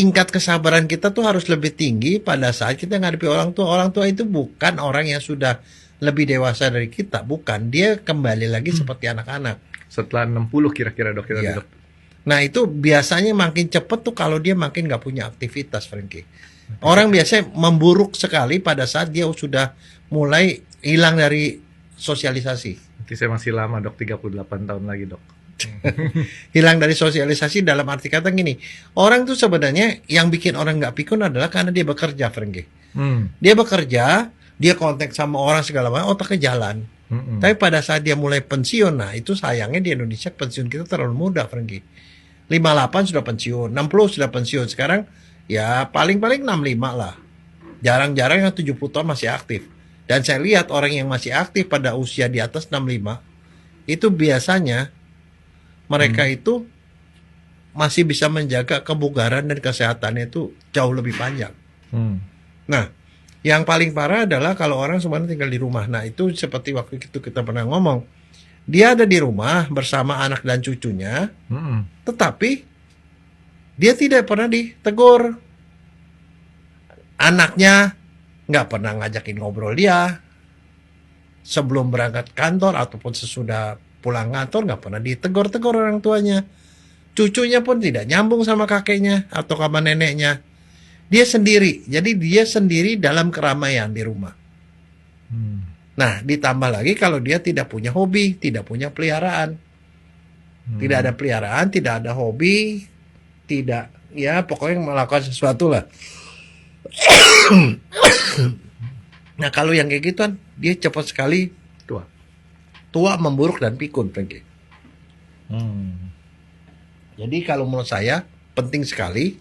tingkat kesabaran kita tuh harus lebih tinggi pada saat kita ngadepi orang tua. Orang tua itu bukan orang yang sudah lebih dewasa dari kita, bukan. Dia kembali lagi seperti anak-anak. Setelah 60 kira-kira dok, Ya. Nah itu biasanya makin cepet tuh kalau dia makin nggak punya aktivitas, Frankie. Orang biasanya memburuk sekali pada saat dia sudah mulai hilang dari sosialisasi. Nanti saya masih lama dok, 38 tahun lagi dok. Hilang dari sosialisasi dalam arti kata gini, orang tuh sebenarnya yang bikin orang nggak pikun adalah karena dia bekerja, Frankie. Dia bekerja, dia kontak sama orang segala macam, otaknya jalan. Tapi pada saat dia mulai pensiun, nah itu sayangnya di Indonesia pensiun kita terlalu muda, Frankie. 58 sudah pensiun, 60 sudah pensiun. Sekarang ya paling-paling 65 lah. Jarang-jarang yang 70 tahun masih aktif. Dan saya lihat orang yang masih aktif pada usia di atas 65, itu biasanya mereka itu masih bisa menjaga kebugaran dan kesehatannya itu jauh lebih panjang. Nah, yang paling parah adalah kalau orang sebenarnya tinggal di rumah. Nah, itu seperti waktu itu kita pernah ngomong. Dia ada di rumah bersama anak dan cucunya, tetapi dia tidak pernah ditegur. Anaknya nggak pernah ngajakin ngobrol dia. Sebelum berangkat kantor ataupun sesudah pulang kantor nggak pernah ditegur-tegur orang tuanya. Cucunya pun tidak nyambung sama kakeknya atau sama neneknya. Dia sendiri, jadi dia sendiri dalam keramaian di rumah. Nah, ditambah lagi kalau dia tidak punya hobi, tidak punya peliharaan. Tidak ada peliharaan, tidak ada hobi, tidak, ya pokoknya melakukan sesuatu lah. Nah, kalau yang kayak gituan, dia cepat sekali tua, memburuk dan pikun, Frankie. Jadi kalau menurut saya penting sekali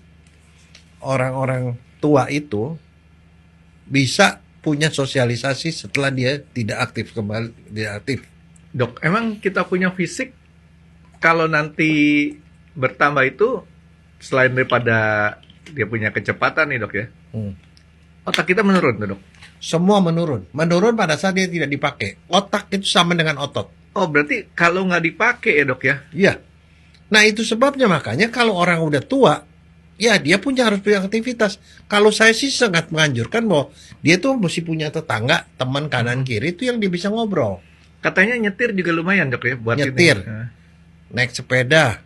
orang-orang tua itu bisa punya sosialisasi setelah dia tidak aktif kembali, tidak aktif. Dok, emang kita punya fisik kalau nanti bertambah itu selain daripada dia punya kecepatan nih dok ya, otak kita menurun tuh dok? Semua menurun pada saat dia tidak dipakai. Otak itu sama dengan otot. Oh berarti kalau nggak dipakai ya dok ya? Iya. Nah itu sebabnya makanya kalau orang udah tua, ya dia harus punya aktivitas. Kalau saya sih sangat menganjurkan bahwa dia tuh mesti punya tetangga, teman kanan kiri itu yang dia bisa ngobrol. Katanya nyetir juga lumayan dok ya buat nyetir, ini. Naik sepeda,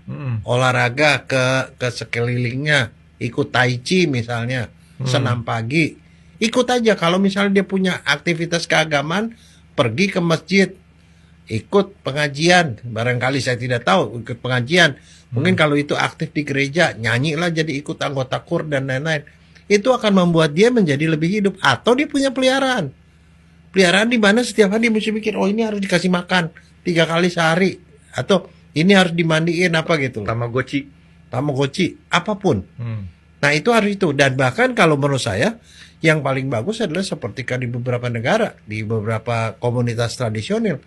olahraga ke sekelilingnya, ikut tai chi misalnya, senam pagi, ikut aja. Kalau misalnya dia punya aktivitas keagamaan, pergi ke masjid, ikut pengajian. Barangkali saya tidak tahu ikut pengajian. Mungkin kalau itu aktif di gereja, nyanyilah jadi ikut anggota kur dan lain-lain. Itu akan membuat dia menjadi lebih hidup. Atau dia punya peliharaan. Peliharaan di mana setiap hari dia mesti mikir, oh ini harus dikasih makan 3 kali sehari. Atau ini harus dimandiin apa gitu. Tamagotchi, apapun. Nah itu harus itu. Dan bahkan kalau menurut saya, yang paling bagus adalah seperti di beberapa negara, di beberapa komunitas tradisional.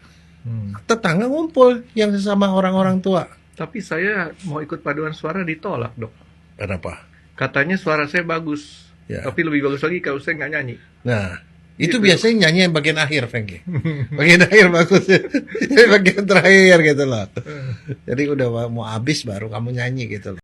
Tetangga ngumpul yang sesama orang-orang tua. Tapi saya mau ikut paduan suara ditolak dok. Kenapa? Katanya suara saya bagus, tapi lebih bagus lagi kalau saya nggak nyanyi. Nah, itu biasanya nyanyi yang bagian akhir, Frankie. Bagian akhir bagus. Bagian terakhir gitu loh. Jadi udah mau habis baru kamu nyanyi gitu loh.